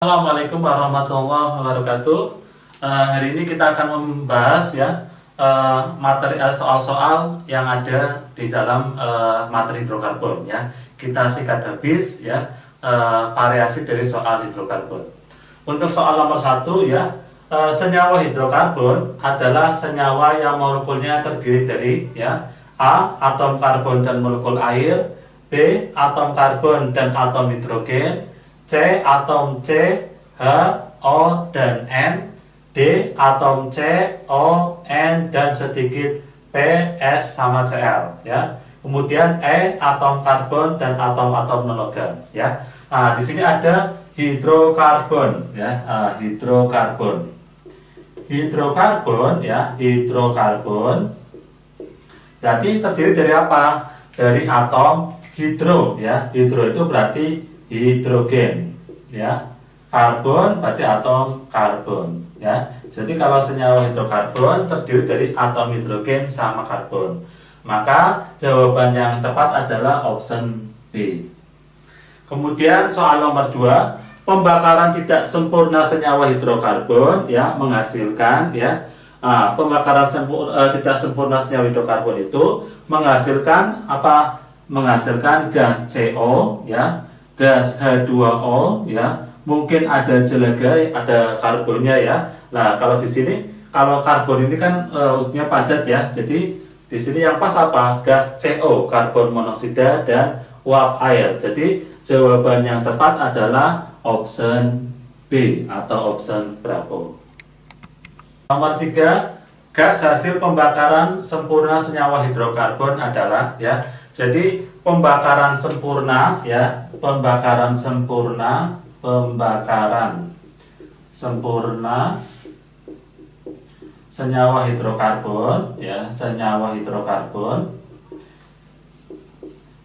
Assalamualaikum warahmatullahi wabarakatuh. Hari ini kita akan membahas ya materi soal-soal yang ada di dalam materi hidrokarbon ya. Kita sikat habis ya variasi dari soal hidrokarbon. Untuk soal nomor 1 ya, senyawa hidrokarbon adalah senyawa yang molekulnya terdiri dari ya A. atom karbon dan molekul air, B. atom karbon dan atom hidrogen, C. atom C, H, O, dan N, D. atom C, O, N, dan sedikit P, S, sama Cl ya. Kemudian E. atom karbon dan atom-atom non-logam ya. Nah, di sini ada hidrokarbon ya, hidrokarbon. Hidrokarbon ya, hidrokarbon berarti terdiri dari apa? Dari atom hidro ya. Hidro itu berarti hidrogen ya, karbon berarti atom karbon ya. Jadi kalau senyawa hidrokarbon terdiri dari atom hidrogen sama karbon, maka jawaban yang tepat adalah option B. Kemudian soal nomor 2, pembakaran tidak sempurna senyawa hidrokarbon ya menghasilkan ya pembakaran tidak sempurna senyawa hidrokarbon itu menghasilkan apa? Menghasilkan gas CO ya, gas H2O ya, mungkin ada jelaga, ada karbonnya ya. Nah, kalau di sini kalau karbon ini kan untungnya padat ya. Jadi di sini yang pas apa? Gas CO, karbon monoksida, dan uap air. Jadi jawaban yang tepat adalah option B atau option Bravo. Nomor 3, gas hasil pembakaran sempurna senyawa hidrokarbon adalah ya. Jadi pembakaran sempurna ya, pembakaran sempurna senyawa hidrokarbon ya, senyawa hidrokarbon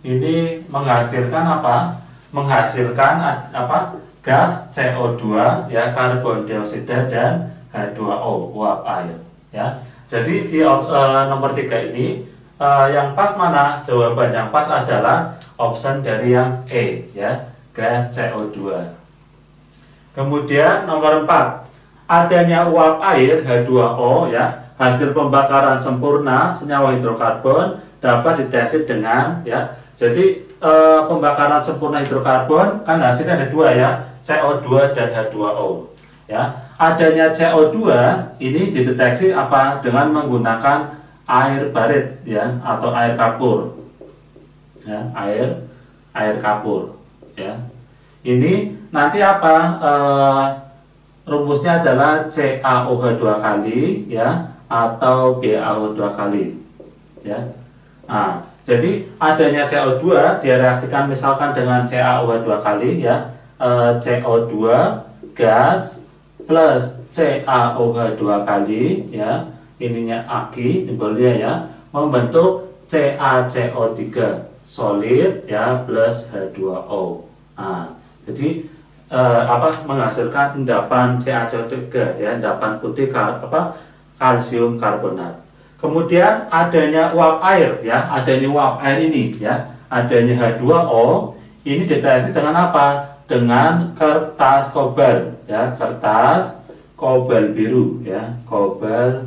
ini menghasilkan apa? Menghasilkan apa? Gas CO2 ya, karbon dioksida, dan H2O, uap air ya. Jadi di nomor 3 ini yang pas mana? Jawaban yang pas adalah option dari yang E ya, gas CO2. Kemudian nomor 4, adanya uap air H2O ya, hasil pembakaran sempurna senyawa hidrokarbon dapat ditesis dengan ya. Jadi pembakaran sempurna hidrokarbon kan hasilnya ada 2 ya, CO2 dan H2O ya. Adanya CO2 ini dideteksi apa? Dengan menggunakan air barit ya, atau air kapur ya, air kapur ya. Ini nanti apa? Rumusnya adalah CaOH 2 kali ya, atau BaO 2 kali ya. Nah, jadi adanya CO2 direaksikan misalkan dengan CaOH 2 kali ya, CO2 gas plus CaOH 2 kali ya, ininya aki simbolnya ya, membentuk CaCO3 solid ya plus H2O. Nah, jadi menghasilkan endapan CaCO3 ya, endapan putih kalsium karbonat. Kemudian adanya uap air ya, adanya uap air ini ya, adanya H2O ini dideteksi dengan apa? Dengan kertas kobal ya, kertas kobal biru ya, kobal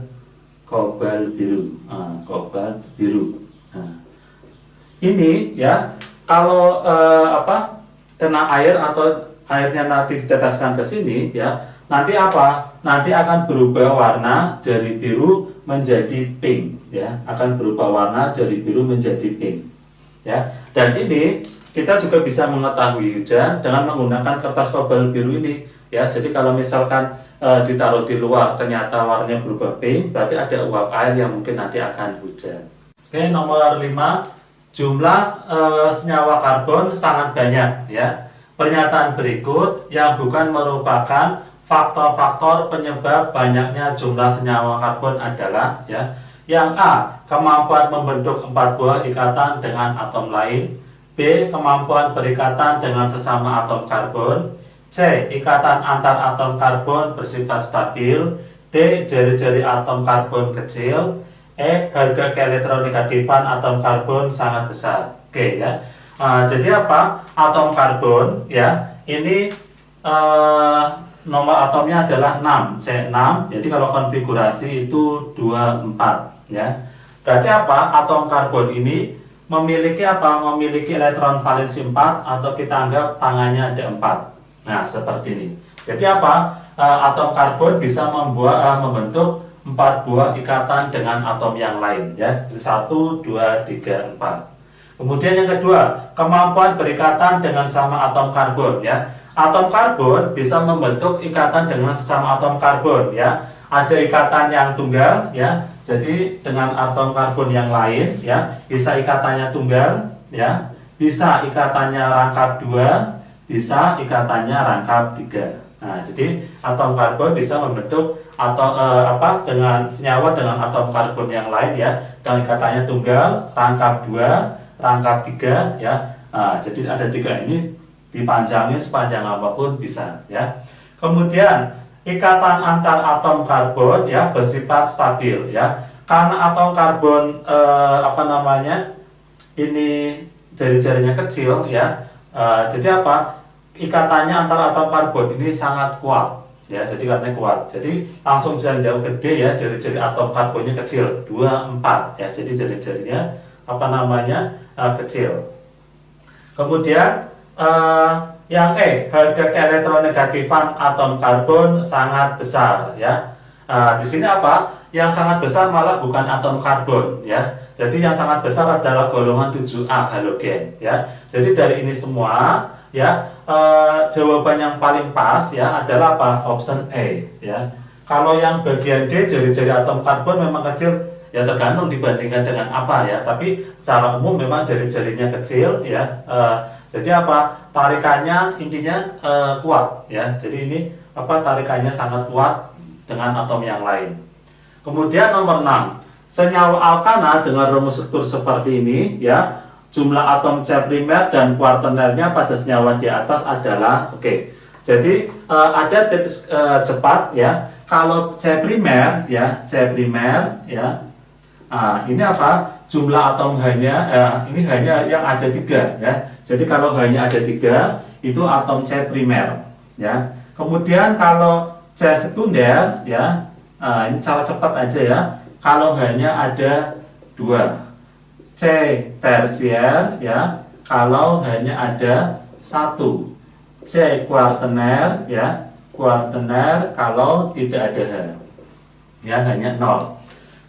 biru, kobal biru. Nah, ini ya, kalau kena air atau airnya nanti diteteskan ke sini ya, nanti apa? Nanti akan berubah warna dari biru menjadi pink ya, akan berubah warna dari biru menjadi pink ya. Dan ini kita juga bisa mengetahui hujan dengan menggunakan kertas kobal biru ini ya. Jadi kalau misalkan ditaruh di luar ternyata warnanya berubah pink, berarti ada uap air yang mungkin nanti akan hujan. Oke, nomor 5, jumlah senyawa karbon sangat banyak ya. Pernyataan berikut yang bukan merupakan faktor-faktor penyebab banyaknya jumlah senyawa karbon adalah ya. Yang A, kemampuan membentuk 4 buah ikatan dengan atom lain. B, kemampuan berikatan dengan sesama atom karbon. C, ikatan antar atom karbon bersifat stabil. D, jari-jari atom karbon kecil. E, harga keelektronegatifan atom karbon sangat besar. Oke ya. Jadi apa? Atom karbon ya, ini nomor atomnya adalah 6, C6. Jadi kalau konfigurasi itu 24 ya. Berarti apa? Atom karbon ini memiliki apa? Memiliki elektron valensi 4 atau kita anggap tangannya ada 4. Nah, seperti ini. Jadi apa? Atom karbon bisa membentuk 4 buah ikatan dengan atom yang lain ya. 1 2 3 4. Kemudian yang kedua, kemampuan berikatan dengan sama atom karbon ya. Atom karbon bisa membentuk ikatan dengan sesama atom karbon ya. Ada ikatan yang tunggal ya. Jadi dengan atom karbon yang lain ya, bisa ikatannya tunggal ya, bisa ikatannya rangkap 2, bisa ikatannya rangkap 3. Nah, jadi atom karbon bisa membentuk atau dengan senyawa dengan atom karbon yang lain ya, dan ikatannya tunggal, rangkap 2, rangkap 3 ya. Nah, jadi ada 3 ini dipanjangin sepanjang apapun bisa ya. Kemudian ikatan antar atom karbon ya bersifat stabil ya. Karena atom karbon ini jari-jarinya kecil ya. Jadi apa? Ikatannya antara atom karbon ini sangat kuat ya. Jadi katanya kuat. Jadi langsung jauh gede ya, jari-jari atom karbonnya kecil 2 4 ya. Jadi jari-jarinya kecil. Kemudian yang harga keelektronegatifan atom karbon sangat besar ya. Di sini apa? Yang sangat besar malah bukan atom karbon ya. Jadi yang sangat besar adalah golongan 7A halogen ya. Jadi dari ini semua ya, jawaban yang paling pas ya adalah apa? Option A ya. Kalau yang bagian D, jari-jari atom karbon memang kecil ya, tergantung dibandingkan dengan apa ya. Tapi secara umum memang jari-jarinya kecil ya. Jadi apa? Tarikannya intinya kuat ya. Jadi ini tarikannya sangat kuat dengan atom yang lain. Kemudian nomor 6, senyawa alkana dengan rumus struktur seperti ini ya, jumlah atom C primer dan kuartenernya pada senyawa di atas adalah Jadi ada tips cepat ya. Kalau C primer ya, ini apa? Jumlah atom ini hanya yang ada 3 ya. Jadi kalau hanya ada 3 itu atom C primer ya. Kemudian kalau C sekunder ya, ini cara cepat aja ya. Kalau hanya ada 2, C tersier ya. Kalau hanya ada 1, C kuartener ya. Kuartener kalau tidak ada H ya, hanya 0.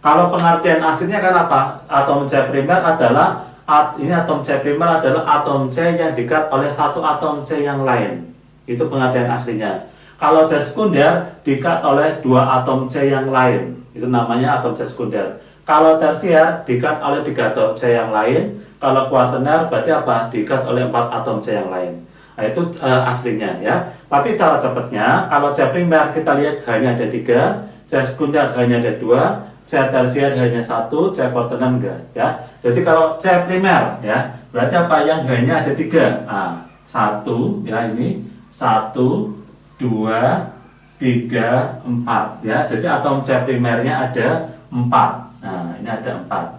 Kalau pengertian aslinya kan apa? Atom C primer adalah atom C primer adalah atom C yang diikat oleh satu atom C yang lain. Itu pengertian aslinya. Kalau C sekunder diikat oleh 2 atom C yang lain. Itu namanya atom C sekunder. Kalau tersier diikat oleh 3 atom C yang lain. Kalau kuartener berarti apa? Diikat oleh 4 atom C yang lain. Nah, itu aslinya ya. Tapi cara cepatnya, kalau C primer kita lihat hanya ada 3, C sekunder hanya ada 2, C tersier hanya 1, C kuartener enggak ya. Jadi kalau C primer ya, berarti apa? Yang hanya ada 3. Nah, 1 ya, ini 1 2 3 4 ya. Jadi atom C primernya ada 4. Nah, ini ada 4.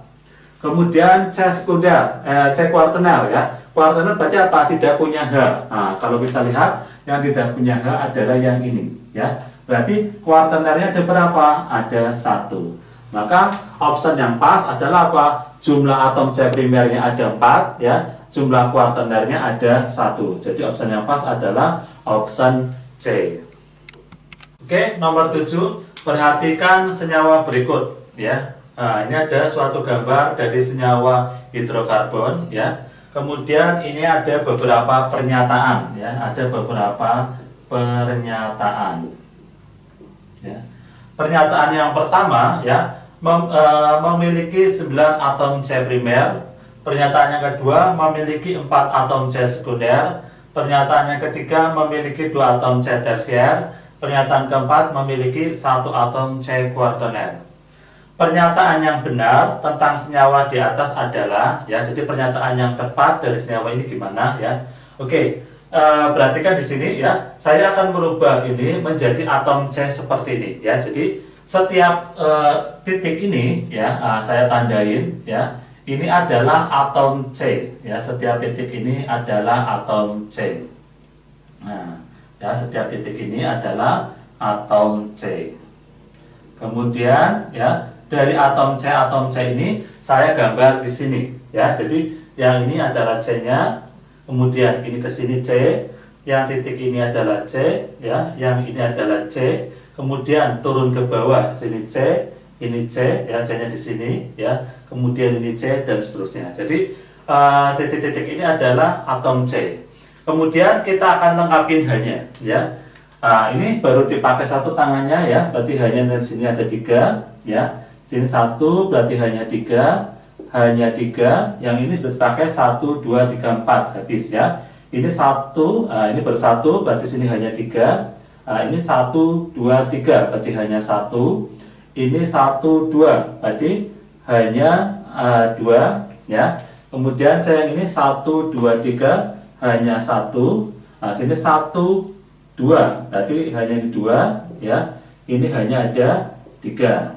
Kemudian C sekunder, C kuartener ya. Kuartener berarti apa? Tidak punya H. Nah, kalau kita lihat yang tidak punya H adalah yang ini ya. Berarti kuartenernya ada berapa? Ada 1. Maka option yang pas adalah apa? Jumlah atom C primernya ada 4 ya. Jumlah kuartenernya ada 1. Jadi option yang pas adalah option C. Oke, nomor 7. Perhatikan senyawa berikut ya. Nah, ini ada suatu gambar dari senyawa hidrokarbon ya. Kemudian ini ada beberapa pernyataan ya, ada beberapa pernyataan. Ya. Pernyataan yang pertama ya, memiliki 9 atom C primer. Pernyataan yang kedua memiliki 4 atom C sekunder. Pernyataan yang ketiga memiliki 2 atom C tersier. Pernyataan keempat memiliki 1 atom C kuartener. Pernyataan yang benar tentang senyawa di atas adalah ya. Jadi pernyataan yang tepat dari senyawa ini gimana ya? Perhatikan di sini ya. Saya akan merubah ini menjadi atom C seperti ini ya. Jadi setiap titik ini ya, saya tandain ya. Ini adalah atom C ya. Setiap titik ini adalah atom C. Nah, Ya, setiap titik ini adalah atom C. Kemudian ya, dari atom C ini saya gambar di sini ya. Jadi yang ini adalah C-nya, kemudian ini ke sini C, yang titik ini adalah C ya, yang ini adalah C, kemudian turun ke bawah sini C, ini C ya, C-nya di sini ya, kemudian ini C dan seterusnya. Jadi titik-titik ini adalah atom C. Kemudian kita akan lengkapin H-nya ya. Nah, ini baru dipakai satu tangannya ya, berarti hanya di sini ada 3 ya. Sini 1 berarti hanya 3, hanya 3. Yang ini sudah dipakai 1 2 3 4 habis ya. Ini 1, ini baru 1 berarti sini hanya 3. Ini 1 2 3 berarti hanya 1. Ini 1 2 berarti hanya 2 ya. Kemudian yang ini 1 2 3 hanya 1. Nah, sini 1 2 berarti hanya di 2 ya, ini hanya ada 3.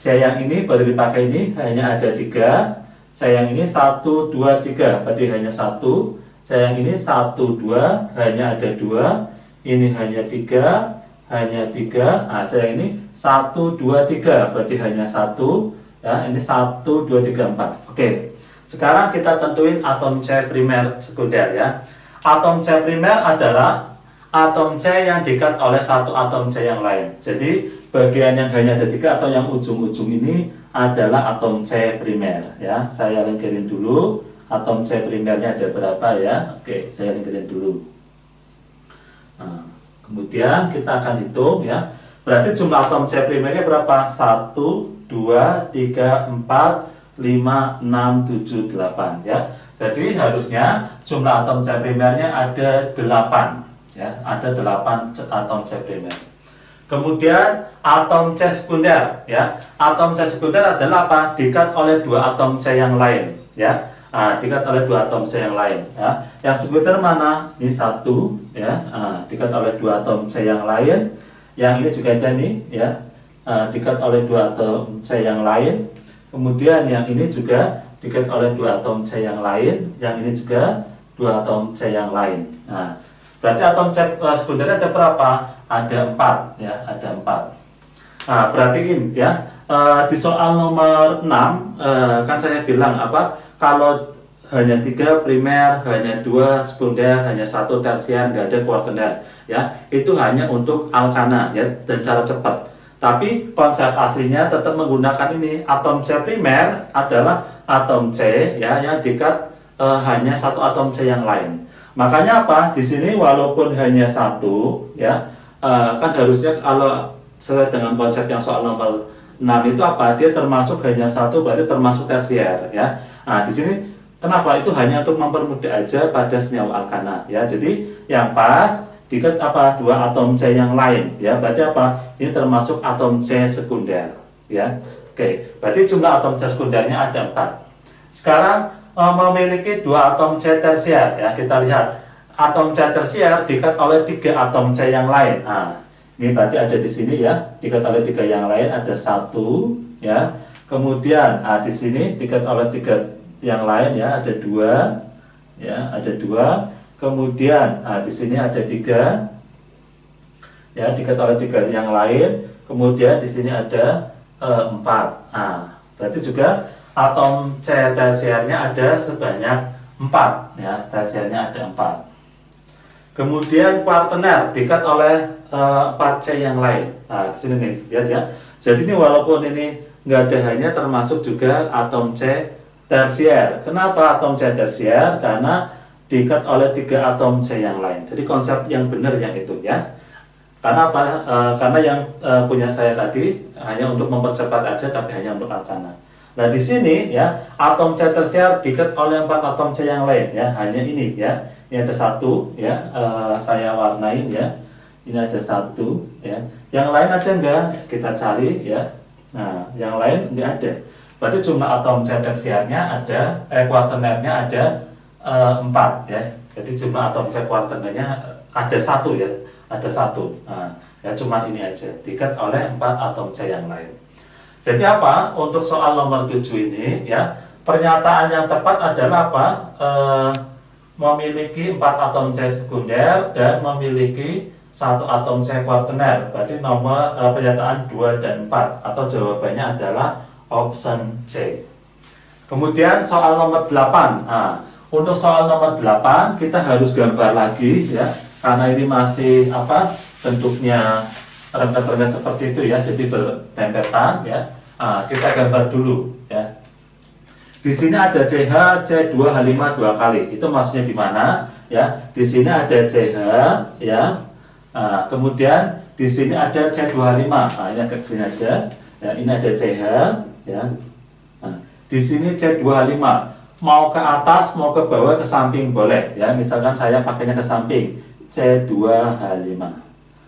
C yang ini baru dipakai ini hanya ada 3. C yang ini 1 2 3 berarti hanya 1. C yang ini 1 2 hanya ada 2, ini hanya 3, hanya 3. Nah, C yang ini 1 2 3 berarti hanya 1 ya, ini 1 2 3 4. Oke, sekarang kita tentuin atom C primer sekunder ya. Atom C primer adalah atom C yang diikat oleh satu atom C yang lain. Jadi bagian yang hanya ada 3 atau yang ujung-ujung ini adalah atom C primer ya. Saya lingkarin dulu atom C primernya ada berapa ya. Oke, saya lingkarin dulu. Nah, kemudian kita akan hitung ya. Berarti jumlah atom C primernya berapa? 1 2 3 4 5 6 7 8 ya. Jadi harusnya jumlah atom C primernya ada 8. Ya, ada 8 atom C primer. Kemudian atom C sekunder ya. Atom C sekunder adalah apa? Diikat oleh 2 atom C yang lain ya. Diikat oleh 2 atom C yang lain ya. Yang sekunder mana? Ini 1 ya. Diikat oleh 2 atom C yang lain. Yang ini juga ada nih ya. Diikat oleh 2 atom C yang lain. Kemudian yang ini juga diikat oleh 2 atom C yang lain. Yang ini juga 2 atom C yang lain. Nah, berarti atom C sekundernya ada berapa? Ada 4 ya, ada 4. Nah, perhatiin ya. Di soal nomor 6 kan saya bilang apa? Kalau hanya 3 primer, hanya 2 sekunder, hanya 1 tersier, nggak ada kuartener ya. Itu hanya untuk alkana ya, dan cara cepat. Tapi konsep aslinya tetap menggunakan ini. Atom C primer adalah atom C ya, yang diikat hanya satu atom C yang lain. Makanya apa? Di sini walaupun hanya 1 ya, kan harusnya kalau sesuai dengan konsep yang soal nomor 6 itu apa? Dia termasuk hanya 1 berarti termasuk tersier ya. Nah, di sini kenapa? Itu hanya untuk mempermudah aja pada senyawa alkana ya. Jadi yang pas diikat apa? 2 atom C yang lain ya. Berarti apa? Ini termasuk atom C sekunder ya. Oke, berarti jumlah atom C sekundernya ada 4. Sekarang memiliki 2 atom C tersier ya. Kita lihat atom C tersier diikat oleh 3 atom C yang lain. Nah, ini berarti ada di sini ya, diikat oleh 3 yang lain ada 1 ya. Kemudian di sini diikat oleh 3 yang lain ya, ada 2 ya, ada 2. Kemudian di sini ada 3 ya, diikat oleh 3 yang lain. Kemudian di sini ada 4. Nah, berarti juga atom C tersiernya ada sebanyak 4 ya, tersiernya ada 4. Kemudian kuartener diikat oleh 4 C yang lain. Nah, di sini nih, lihat ya. Jadi ini walaupun ini nggak ada hanya termasuk juga atom C tersier. Kenapa atom C tersier? Karena diikat oleh 3 atom C yang lain. Jadi konsep yang benar yang itu ya. Karena apa? Karena yang punya saya tadi hanya untuk mempercepat aja, tapi hanya untuk alkana. Nah, di sini ya, atom C tersier diikat oleh 4 atom C yang lain ya, hanya ini ya. Ini ada 1 ya, saya warnain ya. Ini ada 1 ya. Yang lain ada enggak? Kita cari ya. Nah, yang lain enggak ada. Berarti jumlah atom C tersiernya ada kuartenernya ada 4 ya. Jadi jumlah atom C kuartenernya ada 1 ya. Ada 1. Nah, ya cuman ini aja, diikat oleh 4 atom C yang lain. Jadi apa? Untuk soal nomor 7 ini ya, pernyataan yang tepat adalah apa? memiliki 4 atom C sekunder dan memiliki 1 atom C kuaterner. Berarti nomor pernyataan 2 dan 4 atau jawabannya adalah option C. Kemudian soal nomor 8. Nah, untuk soal nomor 8 kita harus gambar lagi ya, karena ini masih bentuknya renggat-renggat seperti itu ya, jadi bertempetan ya. Nah, kita gambar dulu ya. Di sini ada CH C2H5 2 kali. Itu maksudnya gimana? Ya, di sini ada CH ya. Kemudian di sini ada C2H5. Ini agak sini aja. Ya, ini ada CH ya. Di sini C2H5. Mau ke atas, mau ke bawah, ke samping boleh ya. Misalkan saya pakainya ke samping C2H5.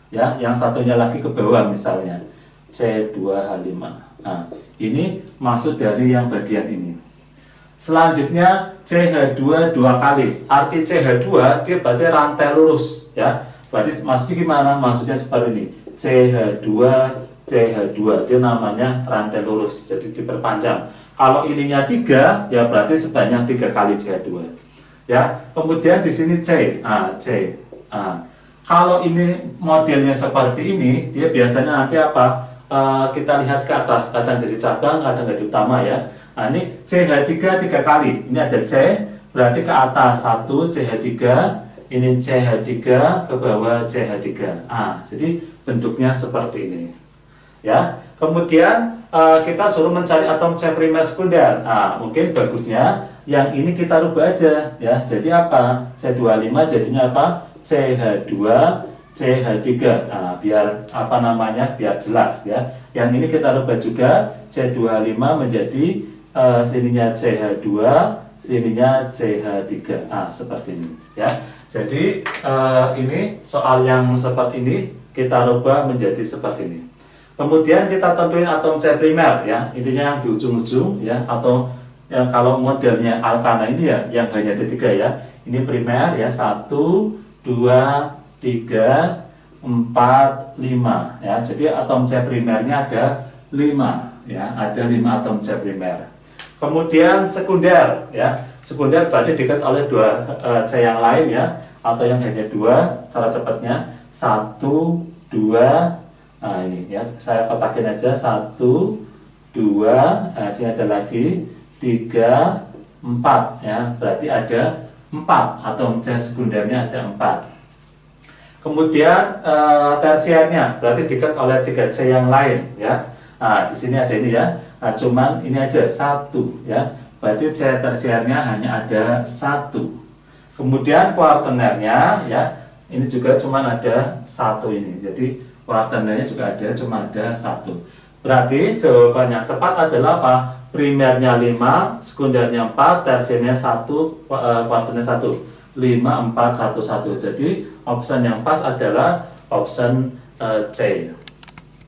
Ya, yang satunya lagi ke bawah misalnya C2H5. Nah, ini maksud dari yang bagian ini. Selanjutnya CH2 2 kali. Arti CH2 dia berarti rantai lurus ya. Berarti maksudnya gimana? Maksudnya seperti ini. CH2 CH2 dia namanya rantai lurus. Jadi diperpanjang. Kalau ininya 3 ya berarti sebanyak 3 kali CH2. Ya. Kemudian di sini C. C. Kalau ini modelnya seperti ini, dia biasanya nanti kita lihat ke atas, kadang jadi cabang, kadang jadi utama ya. Nah, ini CH3 3 kali. Ini ada C, berarti ke atas 1 CH3, ini CH3, ke bawah CH3. Jadi bentuknya seperti ini. Ya. Kemudian kita suruh mencari atom C primer sekunder. Mungkin bagusnya yang ini kita rubah aja ya. Jadi apa? C25 jadinya apa? CH2 CH3. Biar biar jelas ya. Yang ini kita rubah juga, C25 menjadi sininya CH2, sininya CH3. Seperti ini ya. Jadi ini soal yang seperti ini kita rubah menjadi seperti ini. Kemudian kita tentuin atom C primer ya. Intinya yang di ujung-ujung ya, atau yang kalau modelnya alkana ini ya yang hanya ada 3 ya. Ini primer ya, 1 2 3 4 5 ya. Jadi atom C primernya ada 5 ya, ada 5 atom C primer. Kemudian sekunder ya. Sekunder berarti dekat oleh 2 C yang lain ya, atau yang hanya 2. Cara cepatnya 1 2. Ini ya, saya kotakin aja 1 2. Sini ada lagi 3 4 ya. Berarti ada 4 atom C sekundernya, ada 4. Kemudian tersiernya berarti dekat oleh 3 C yang lain ya. Di sini ada ini ya. Cuman ini aja 1 ya. Berarti C tersiernya hanya ada 1. Kemudian kuartenernya ya. Ini juga cuman ada 1 ini. Jadi kuartenernya juga ada, cuma ada 1. Berarti jawaban yang tepat adalah apa? Primernya 5, sekundernya 4, tersiernya 1, kuartenernya 1. 5 4 1 1. Jadi option yang pas adalah option C.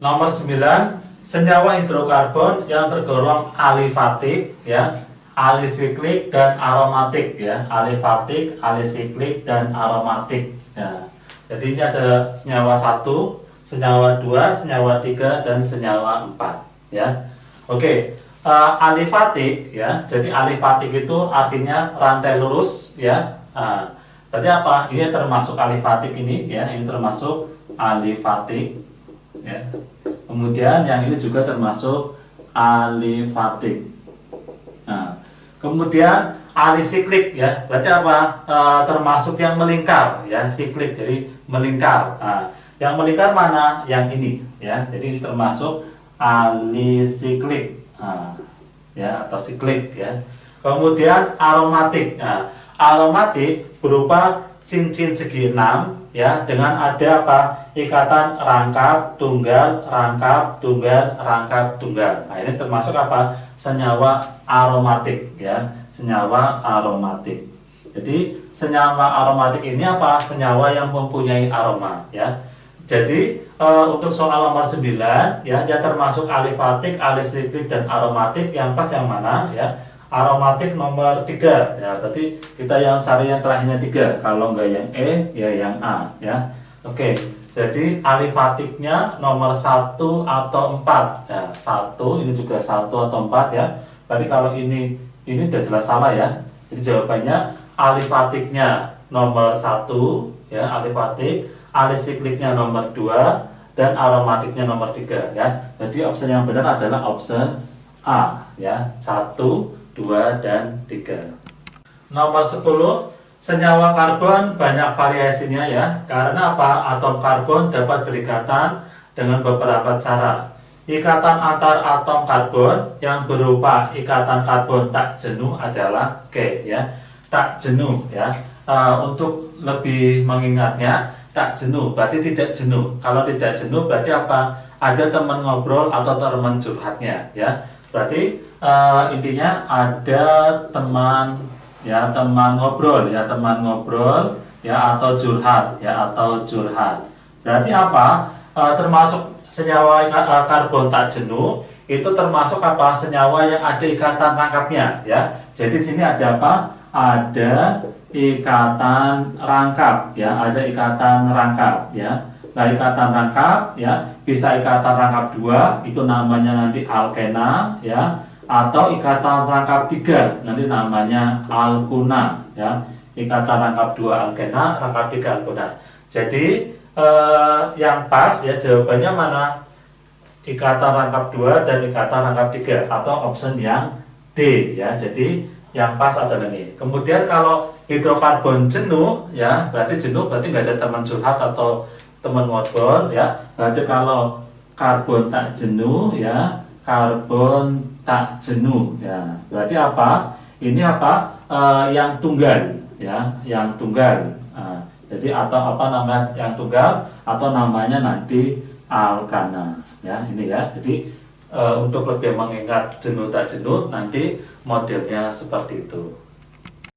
Nomor 9, senyawa hidrokarbon yang tergolong alifatik ya, alisiklik dan aromatik ya. Alifatik, alisiklik dan aromatik ya. Jadi ini ada senyawa 1, senyawa 2, senyawa 3 dan senyawa 4 ya. Oke. Alifatik ya. Jadi alifatik itu artinya rantai lurus ya. Berarti apa? Ini termasuk alifatik ini ya. Ini termasuk alifatik ya. Kemudian yang ini juga termasuk alifatik. Kemudian alisiklik ya. Berarti apa? Termasuk yang melingkar ya, siklik jadi melingkar. Yang melingkar mana? Yang ini ya. Jadi ini termasuk alisiklik ya, atau siklik ya. Kemudian aromatik. Aromatik berupa cincin segi 6 ya, dengan ada apa? Ikatan rangkap tunggal, rangkap tunggal, rangkap tunggal. Ini termasuk apa? Senyawa aromatik ya, senyawa aromatik. Jadi senyawa aromatik ini apa? Senyawa yang mempunyai aroma ya. Jadi untuk soal nomor 9 ya, dia termasuk alifatik, alisiklik dan aromatik. Yang pas yang mana ya? Aromatik nomor 3 ya, berarti kita yang cari yang terakhirnya 3. Kalau enggak yang E ya yang A ya. Oke, jadi alifatiknya nomor 1 atau 4 ya. 1 ini juga 1 atau 4 ya. Berarti kalau ini udah jelas salah ya. Jadi jawabannya alifatiknya nomor 1, ya, alifatik, alisikliknya nomor 2, dan aromatiknya nomor 3, ya. Jadi opsi yang benar adalah opsi A, ya, 1, 2, dan 3. Nomor 10, senyawa karbon banyak variasinya, ya. Karena apa? Atom karbon dapat berikatan dengan beberapa cara. Ikatan antar atom karbon yang berupa ikatan karbon tak jenuh adalah K, ya. Tak jenuh, ya. Untuk lebih mengingatnya, tak jenuh berarti tidak jenuh. Kalau tidak jenuh berarti apa? Ada teman ngobrol atau teman curhatnya, ya. Berarti intinya ada teman, ya, teman ngobrol, ya, teman ngobrol, ya, atau curhat, ya, atau curhat. Berarti apa? Termasuk senyawa karbon tak jenuh itu termasuk apa? Senyawa yang ada ikatan rangkapnya, ya. Jadi sini ada apa? Ada ikatan rangkap, ya, ada ikatan rangkap, ya. Nah, ikatan rangkap, ya, bisa ikatan rangkap 2, itu namanya nanti alkena, ya, atau ikatan rangkap 3, nanti namanya alkuna, ya. Ikatan rangkap 2 alkena, rangkap 3 alkuna. Jadi yang pas, ya, jawabannya mana? Ikatan rangkap 2 dan ikatan rangkap 3, atau option yang D, ya. Jadi yang pas adalah ini. Kemudian kalau hidrokarbon jenuh, ya, berarti jenuh berarti nggak ada teman curhat atau teman ngobrol, ya. Berarti kalau karbon tak jenuh, ya, karbon tak jenuh, ya. Berarti apa? Ini apa? Yang tunggal, ya, yang tunggal. Jadi atau apa namanya yang tunggal, atau namanya nanti alkana, ya, ini, ya. Jadi untuk lebih mengingat jenuh tak jenuh nanti modelnya seperti itu.